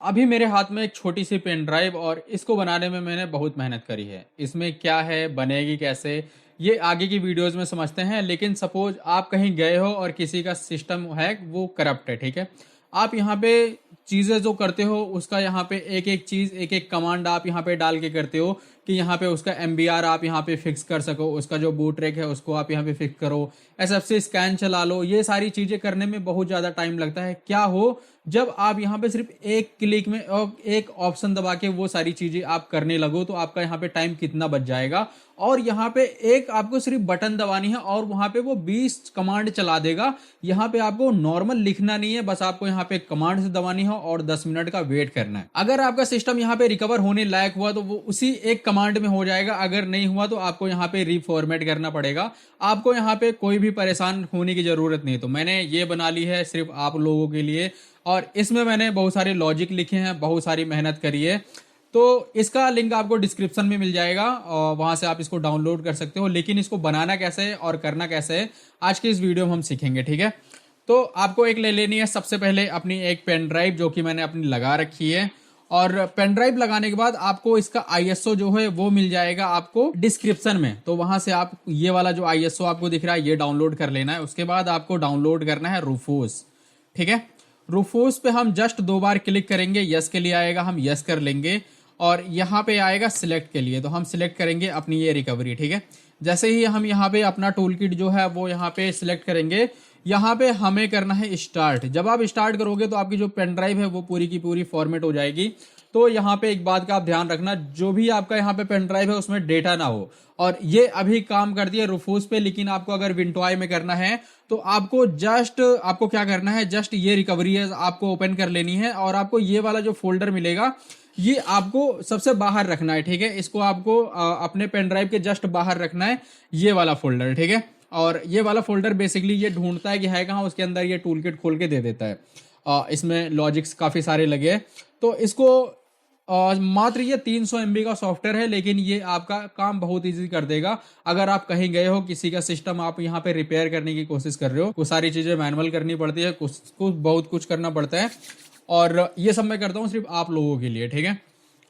अभी मेरे हाथ में एक छोटी सी पेन ड्राइव और इसको बनाने में मैंने बहुत मेहनत करी है। इसमें क्या है, बनेगी कैसे, ये आगे की वीडियोस में समझते हैं। लेकिन सपोज आप कहीं गए हो और किसी का सिस्टम है वो करप्ट है, ठीक है। आप यहाँ पे चीज़ें जो करते हो उसका यहाँ पे एक एक चीज़, एक एक कमांड आप यहाँ पे डाल के करते हो कि यहाँ पे उसका MBR आप यहाँ पे फिक्स कर सको, उसका जो बूट रेक है उसको आप यहाँ पे फिक्स करो, SFC स्कैन चला लो। ये सारी चीज़ें करने में बहुत ज़्यादा टाइम लगता है। क्या हो जब आप यहाँ पे सिर्फ एक क्लिक में और एक ऑप्शन दबा के वो सारी चीजें आप करने लगो, तो आपका यहाँ पे टाइम कितना बच जाएगा। और यहाँ पे एक आपको सिर्फ बटन दबानी है और वहां पे वो 20 कमांड चला देगा। यहाँ पे आपको नॉर्मल लिखना नहीं है, बस आपको यहाँ पे कमांड से दबानी है और 10 मिनट का वेट करना है। अगर आपका सिस्टम यहाँ पे रिकवर होने लायक हुआ तो वो उसी एक कमांड में हो जाएगा। अगर नहीं हुआ तो आपको यहाँ पे रीफॉर्मेट करना पड़ेगा। आपको यहाँ पे कोई भी परेशान होने की जरूरत नहीं। तो मैंने ये बना ली है सिर्फ आप लोगों के लिए, और इसमें मैंने बहुत सारे लॉजिक लिखे हैं, बहुत सारी मेहनत करी है। तो इसका लिंक आपको डिस्क्रिप्शन में मिल जाएगा और वहां से आप इसको डाउनलोड कर सकते हो। लेकिन इसको बनाना कैसे है और करना कैसे है आज की इस वीडियो में हम सीखेंगे, ठीक है। तो आपको एक ले लेनी है सबसे पहले अपनी एक पेन ड्राइव, जो कि मैंने अपनी लगा रखी है। और पेन ड्राइव लगाने के बाद आपको इसका ISO जो है वो मिल जाएगा आपको डिस्क्रिप्शन में। तो वहां से आप ये वाला जो ISO आपको दिख रहा है ये डाउनलोड कर लेना है। उसके बाद आपको डाउनलोड करना है रूफोस, ठीक है। रूफोस पे हम जस्ट 2 बार क्लिक करेंगे, यस के लिए आएगा, हम यस कर लेंगे। और यहाँ पे आएगा सिलेक्ट के लिए, तो हम सिलेक्ट करेंगे अपनी ये रिकवरी, ठीक है। जैसे ही हम यहाँ पे अपना टूल किट जो है वो यहाँ पे सिलेक्ट करेंगे, यहाँ पे हमें करना है स्टार्ट। जब आप स्टार्ट करोगे तो आपकी जो पेन ड्राइव है वो पूरी की पूरी फॉर्मेट हो जाएगी। तो यहाँ पे एक बात का आप ध्यान रखना, जो भी आपका यहाँ पे पेन ड्राइव है उसमें डेटा ना हो। और ये अभी काम करती है रूफोस पे, लेकिन आपको अगर विंटॉय में करना है तो आपको क्या करना है, जस्ट ये रिकवरी है आपको ओपन कर लेनी है। और आपको ये वाला जो फोल्डर मिलेगा ये आपको सबसे बाहर रखना है, ठीक है। इसको आपको अपने पेन ड्राइव के जस्ट बाहर रखना है, ये वाला फोल्डर, ठीक है। और ये वाला फोल्डर बेसिकली ये ढूंढता है कि है कहाँ, उसके अंदर ये टूल किट खोल के दे देता है। इसमें लॉजिक्स काफ़ी सारे लगे हैं। तो इसको मात्र ये 300 MB का सॉफ्टवेयर है, लेकिन ये आपका काम बहुत इजी कर देगा। अगर आप कहीं गए हो, किसी का सिस्टम आप यहाँ पे रिपेयर करने की कोशिश कर रहे हो, कुछ सारी चीज़ें मैनुअल करनी पड़ती है, कुछ बहुत कुछ करना पड़ता है। और ये सब मैं करता हूँ सिर्फ आप लोगों के लिए, ठीक है।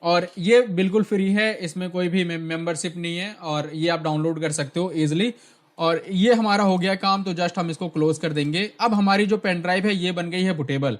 और ये बिल्कुल फ्री है, इसमें कोई भी मेंबरशिप नहीं है और ये आप डाउनलोड कर सकते हो इजिली। और ये हमारा हो गया काम, तो जस्ट हम इसको क्लोज कर देंगे। अब हमारी जो पेन ड्राइव है ये बन गई है बुटेबल।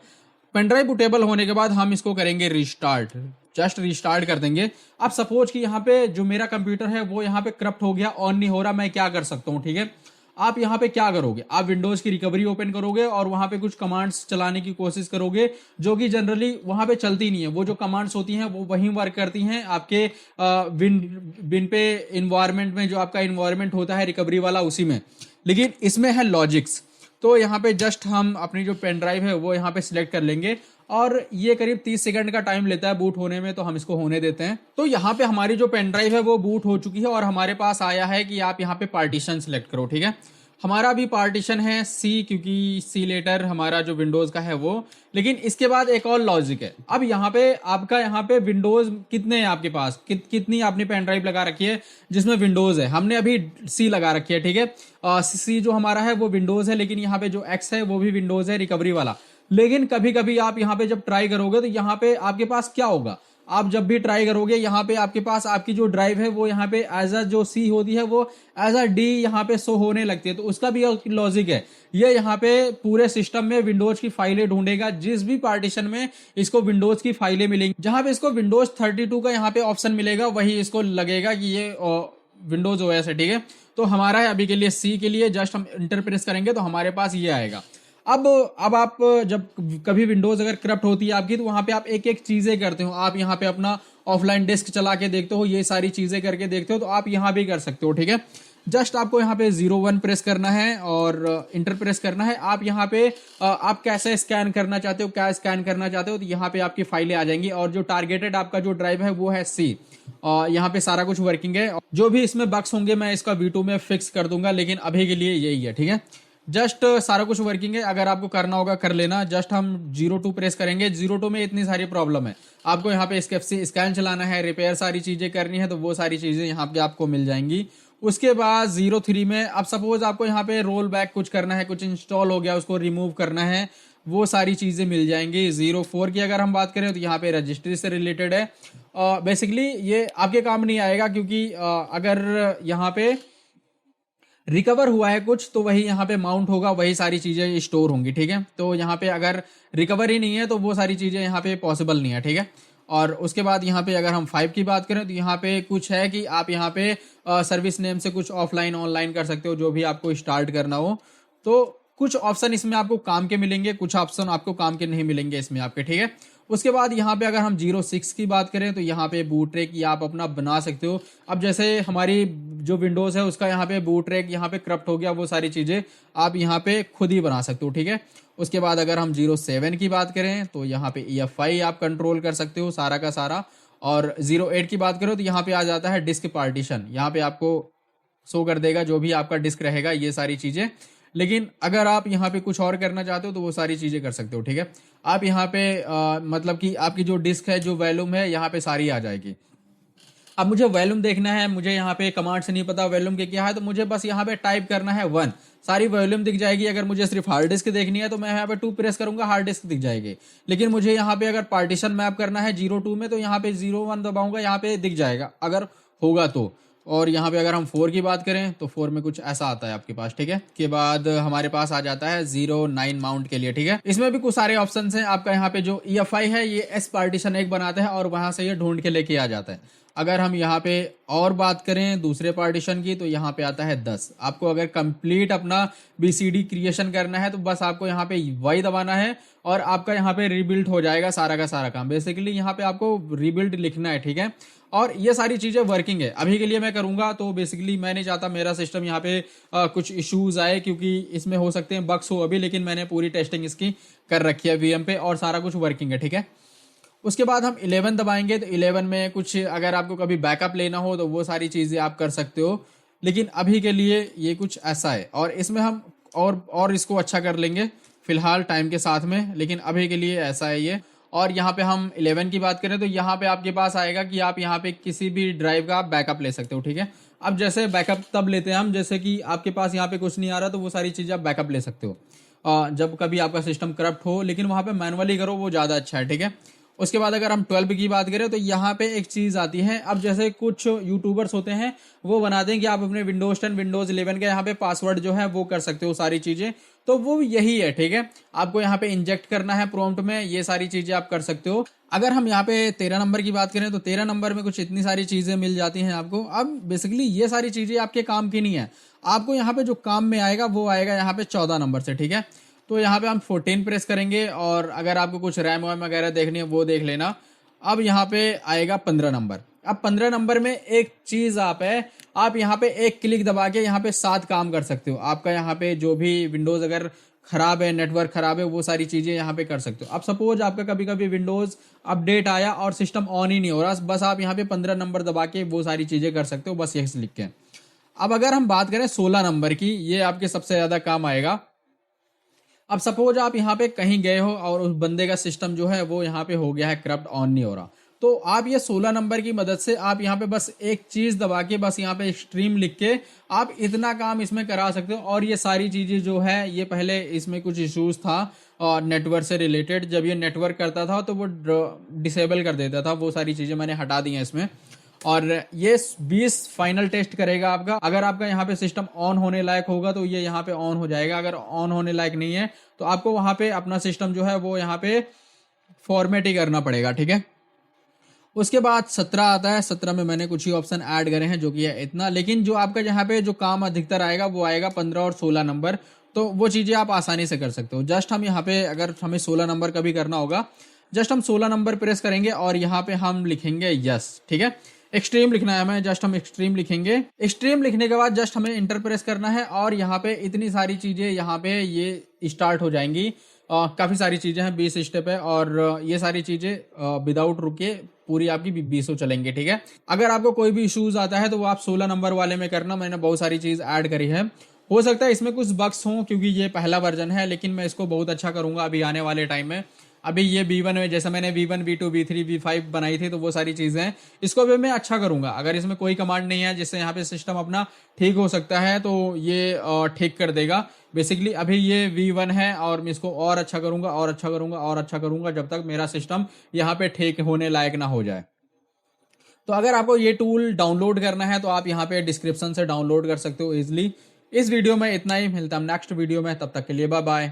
पेन ड्राइव बुटेबल होने के बाद हम इसको करेंगे रिस्टार्ट, जस्ट रिस्टार्ट कर देंगे। अब सपोज कि यहाँ पे जो मेरा कंप्यूटर है वो यहाँ पे करप्ट हो गया, ऑन नहीं हो रहा, मैं क्या कर सकता हूँ, ठीक है। आप यहाँ पे क्या करोगे, आप विंडोज की रिकवरी ओपन करोगे और वहां पे कुछ कमांड्स चलाने की कोशिश करोगे, जो कि जनरली वहां पे चलती नहीं है। वो जो कमांड्स होती हैं वो वहीं वर्क करती हैं आपके विन पे इन्वायरमेंट में, जो आपका इन्वायरमेंट होता है रिकवरी वाला उसी में। लेकिन इसमें है लॉजिक्स। तो यहाँ पे जस्ट हम अपनी जो पेन ड्राइव है वो यहाँ पे सिलेक्ट कर लेंगे और ये करीब 30 सेकंड का टाइम लेता है बूट होने में, तो हम इसको होने देते हैं। तो यहाँ पे हमारी जो पेन ड्राइव है वो बूट हो चुकी है और हमारे पास आया है कि आप यहाँ पे पार्टीशन सिलेक्ट करो, ठीक है। हमारा भी पार्टीशन है C, क्योंकि C लेटर हमारा जो विंडोज का है वो। लेकिन इसके बाद एक और लॉजिक है। अब यहाँ पे आपका यहाँ पे विंडोज कितने हैं आपके पास, कितनी आपने पेन ड्राइव लगा रखी है जिसमें विंडोज है। हमने अभी C लगा रखी है, ठीक है। C जो हमारा है वो विंडोज है, लेकिन यहाँ पे जो X है वो भी विंडोज है, रिकवरी वाला। लेकिन कभी कभी आप यहाँ पे जब ट्राई करोगे तो यहाँ पे आपके पास क्या होगा, आप जब भी ट्राई करोगे यहाँ पे आपके पास आपकी जो ड्राइव है वो यहाँ पे एज अ जो C होती है वो एज अ D यहाँ पे शो होने लगती है। तो उसका भी लॉजिक है, ये यहाँ पे पूरे सिस्टम में विंडोज की फाइलें ढूंढेगा। जिस भी पार्टीशन में इसको विंडोज की फाइलें मिलेंगी, जहां पे इसको विंडोज 32 का यहाँ पे ऑप्शन मिलेगा, वही इसको लगेगा कि ये विंडोज OS है, ठीक है। तो हमारा है अभी के लिए C के लिए, जस्ट हम इंटर प्रेस करेंगे तो हमारे पास ये आएगा। अब आप जब कभी विंडोज अगर करप्ट होती है आपकी, तो वहां पे आप एक एक चीजें करते हो। आप यहाँ पे अपना ऑफलाइन डिस्क चला के देखते हो, ये सारी चीजें करके देखते हो, तो आप यहाँ भी कर सकते हो, ठीक है। जस्ट आपको यहाँ पे 01 प्रेस करना है और इंटर प्रेस करना है। आप यहाँ पे आप कैसे स्कैन करना चाहते हो, क्या स्कैन करना चाहते हो, तो यहाँ पे आपकी फाइलें आ जाएंगी। और जो टारगेटेड आपका जो ड्राइव है वो है C। और यहाँ पे सारा कुछ वर्किंग है। जो भी इसमें बग्स होंगे मैं इसका V2 में फिक्स कर दूंगा, लेकिन अभी के लिए यही है, ठीक है। जस्ट सारा कुछ वर्किंग है, अगर आपको करना होगा कर लेना। जस्ट हम 02 प्रेस करेंगे। 02 में इतनी सारी प्रॉब्लम है, आपको यहाँ पे SFC स्कैन चलाना है, रिपेयर सारी चीजें करनी है, तो वो सारी चीजें यहाँ पे आपको मिल जाएंगी। उसके बाद 03 में अब सपोज आपको यहाँ पे रोल बैक कुछ करना है, कुछ इंस्टॉल हो गया उसको रिमूव करना है, वो सारी चीज़ें मिल जाएंगी। 04 की अगर हम बात करें तो यहाँ पे रजिस्ट्री से रिलेटेड है। बेसिकली ये आपके काम नहीं आएगा, क्योंकि अगर यहाँ पे रिकवर हुआ है कुछ तो वही यहाँ पे माउंट होगा, वही सारी चीज़ें स्टोर होंगी, ठीक है। तो यहाँ पे अगर रिकवर ही नहीं है तो वो सारी चीज़ें यहाँ पे पॉसिबल नहीं है, ठीक है। और उसके बाद यहाँ पे अगर हम 5 की बात करें तो यहाँ पे कुछ है कि आप यहाँ पे सर्विस नेम से कुछ ऑफलाइन ऑनलाइन कर सकते हो, जो भी आपको स्टार्ट करना हो। तो कुछ ऑप्शन इसमें आपको काम के मिलेंगे, कुछ ऑप्शन आपको काम के नहीं मिलेंगे इसमें आपके, ठीक है। उसके बाद यहाँ पे अगर हम 06 की बात करें तो यहाँ पे बूट ट्रैक ये आप अपना बना सकते हो। अब जैसे हमारी जो विंडोज़ है उसका यहाँ पे बूट ट्रैक यहाँ पे करप्ट हो गया, वो सारी चीज़ें आप यहाँ पे खुद ही बना सकते हो, ठीक है। उसके बाद अगर हम 07 की बात करें तो यहाँ पे EFI आप कंट्रोल कर सकते हो सारा का सारा। और 08 की बात करो तो यहाँ पे आ जाता है डिस्क पार्टीशन, यहाँ पे आपको शो कर देगा जो भी आपका डिस्क रहेगा, ये सारी चीज़ें। लेकिन अगर आप यहाँ पे कुछ और करना चाहते हो तो वो सारी चीज़ें कर सकते हो, ठीक है। आप यहाँ पे मतलब कि आपकी जो डिस्क है, जो वॉल्यूम है, यहाँ पे सारी आ जाएगी। अब मुझे वॉल्यूम देखना है, मुझे यहाँ पे कमांड से नहीं पता वॉल्यूम के क्या है, तो मुझे बस यहाँ पे टाइप करना है 1, सारी वॉल्यूम दिख जाएगी। अगर मुझे सिर्फ हार्ड डिस्क देखनी है तो मैं यहाँ पे 2 प्रेस करूंगा, हार्ड डिस्क दिख जाएगी। लेकिन मुझे यहाँ पे अगर पार्टीशन मैप करना है 02 में तो यहाँ पे 01 दबाऊंगा, यहाँ पे दिख जाएगा अगर होगा तो। और यहाँ पे अगर हम 4 की बात करें तो 4 में कुछ ऐसा आता है आपके पास, ठीक है। के बाद हमारे पास आ जाता है 09 माउंट के लिए, ठीक है। इसमें भी कुछ सारे ऑप्शन हैं आपका। यहाँ पे जो EFI है ये S पार्टीशन एक बनाता है और वहां से ये ढूंढ के लेके आ जाता है। अगर हम यहाँ पे और बात करें दूसरे पार्टीशन की तो यहाँ पे आता है 10। आपको अगर कंप्लीट अपना BCD क्रिएशन करना है तो बस आपको यहाँ पे Y दबाना है और आपका यहाँ पे रिबिल्ड हो जाएगा सारा का सारा काम। बेसिकली यहाँ पे आपको रिबिल्ड लिखना है, ठीक है। और ये सारी चीज़ें वर्किंग है अभी के लिए मैं करूँगा। तो बेसिकली मैं नहीं चाहता मेरा सिस्टम यहाँ पे कुछ इश्यूज आए, क्योंकि इसमें हो सकते हैं बग्स हो अभी, लेकिन मैंने पूरी टेस्टिंग इसकी कर रखी है VM पे और सारा कुछ वर्किंग है, ठीक है। उसके बाद हम 11 दबाएंगे तो 11 में कुछ अगर आपको कभी बैकअप लेना हो तो वो सारी चीज़ें आप कर सकते हो। लेकिन अभी के लिए ये कुछ ऐसा है और इसमें हम और इसको अच्छा कर लेंगे फिलहाल टाइम के साथ में, लेकिन अभी के लिए ऐसा है ये। और यहाँ पे हम 11 की बात करें तो यहाँ पे आपके पास आएगा कि आप यहाँ पे किसी भी ड्राइव का आप बैकअप ले सकते हो, ठीक है। अब जैसे बैकअप तब लेते हैं हम जैसे कि आपके पास यहाँ पे कुछ नहीं आ रहा तो वो सारी चीज़ें आप बैकअप ले सकते हो जब कभी आपका सिस्टम करप्ट हो, लेकिन वहाँ पे मैनुअली करो वो ज़्यादा अच्छा है, ठीक है। उसके बाद अगर हम 12 की बात करें तो यहाँ पे एक चीज़ आती है। अब जैसे कुछ यूट्यूबर्स होते हैं वो बना दें कि आप अपने विंडोज 10 विंडोज 11 का यहाँ पे पासवर्ड जो है वो कर सकते हो सारी चीज़ें, तो वो यही है, ठीक है। आपको यहाँ पे इंजेक्ट करना है प्रॉम्प्ट में, ये सारी चीज़ें आप कर सकते हो। अगर हम यहाँ पे 13 नंबर की बात करें तो 13 नंबर में कुछ इतनी सारी चीज़ें मिल जाती हैं आपको। अब बेसिकली ये सारी चीज़ें आपके काम की नहीं है, आपको यहाँ पे जो काम में आएगा वो आएगा यहाँ पे 14 नंबर से, ठीक है। तो यहाँ पे हम 14 प्रेस करेंगे और अगर आपको कुछ रैम वैम वगैरह देखनी है वो देख लेना। अब यहाँ पे आएगा 15 नंबर। अब 15 नंबर में एक चीज़ आप यहाँ पे एक क्लिक दबा के यहाँ पे 7 काम कर सकते हो। आपका यहाँ पे जो भी विंडोज़ अगर ख़राब है, नेटवर्क ख़राब है, वो सारी चीज़ें यहाँ पे कर सकते हो। अब सपोज आपका कभी कभी विंडोज़ अपडेट आया और सिस्टम ऑन ही नहीं हो रहा, बस आप यहाँ पे 15 नंबर दबा के वो सारी चीज़ें कर सकते हो, बस यही लिख के। अब अगर हम बात करें 16 नंबर की, ये आपके सबसे ज़्यादा काम आएगा। अब सपोज आप यहाँ पे कहीं गए हो और उस बंदे का सिस्टम जो है वो यहाँ पे हो गया है करप्ट, ऑन नहीं हो रहा, तो आप ये 16 नंबर की मदद से आप यहाँ पे बस एक चीज़ दबा के बस यहाँ पे एक्सट्रीम लिख के आप इतना काम इसमें करा सकते हो। और ये सारी चीज़ें जो है ये पहले इसमें कुछ इश्यूज था और नेटवर्क से रिलेटेड, जब ये नेटवर्क करता था तो वो डिसेबल कर देता था, वो सारी चीज़ें मैंने हटा दी हैं इसमें। और ये 20 फाइनल टेस्ट करेगा आपका। अगर आपका यहाँ पे सिस्टम ऑन होने लायक होगा तो ये यहाँ पे ऑन हो जाएगा, अगर ऑन होने लायक नहीं है तो आपको वहाँ पे अपना सिस्टम जो है वो यहाँ पे फॉर्मेट ही करना पड़ेगा, ठीक है। उसके बाद 17 आता है। 17 में मैंने कुछ ही ऑप्शन ऐड करे हैं जो कि है इतना, लेकिन जो आपका यहाँ पे जो काम अधिकतर आएगा वो आएगा 15 और 16 नंबर, तो वो चीज़ें आप आसानी से कर सकते हो। जस्ट हम यहाँ पे अगर हमें 16 नंबर का भी करना होगा, जस्ट हम 16 नंबर प्रेस करेंगे और यहाँ पे हम लिखेंगे यस, ठीक है। एक्सट्रीम लिखना है हमें, जस्ट हम एक्सट्रीम लिखेंगे। एक्सट्रीम लिखने के बाद जस्ट हमें इंटर प्रेस करना है और यहाँ पे इतनी सारी चीज़ें यहाँ पे ये स्टार्ट हो जाएंगी। काफ़ी सारी चीज़ें हैं, 20 स्टेप है और ये सारी चीज़ें विदाउट रुके पूरी आपकी 20 चलेंगे, ठीक है। अगर आपको कोई भी इशूज़ आता है तो वो आप 16 नंबर वाले में करना, मैंने बहुत सारी चीज़ ऐड करी है। हो सकता है इसमें कुछ बग्स हों क्योंकि ये पहला वर्जन है, लेकिन मैं इसको बहुत अच्छा करूँगा अभी आने वाले टाइम में। अभी ये V1 में जैसे मैंने V1 V2 V3 V5 बनाई थी तो वो सारी चीज़ें हैं, इसको भी मैं अच्छा करूँगा। अगर इसमें कोई कमांड नहीं है जिससे यहाँ पे सिस्टम अपना ठीक हो सकता है तो ये ठीक कर देगा। बेसिकली अभी ये V1 है और मैं इसको और अच्छा करूंगा और अच्छा करूंगा और अच्छा करूंगा जब तक मेरा सिस्टम यहाँ पे ठीक होने लायक ना हो जाए। तो अगर आपको ये टूल डाउनलोड करना है तो आप यहाँ पे डिस्क्रिप्शन से डाउनलोड कर सकते हो इजिली। इस वीडियो में इतना ही, मिलता हूं नेक्स्ट वीडियो में, तब तक के लिए बाय बाय।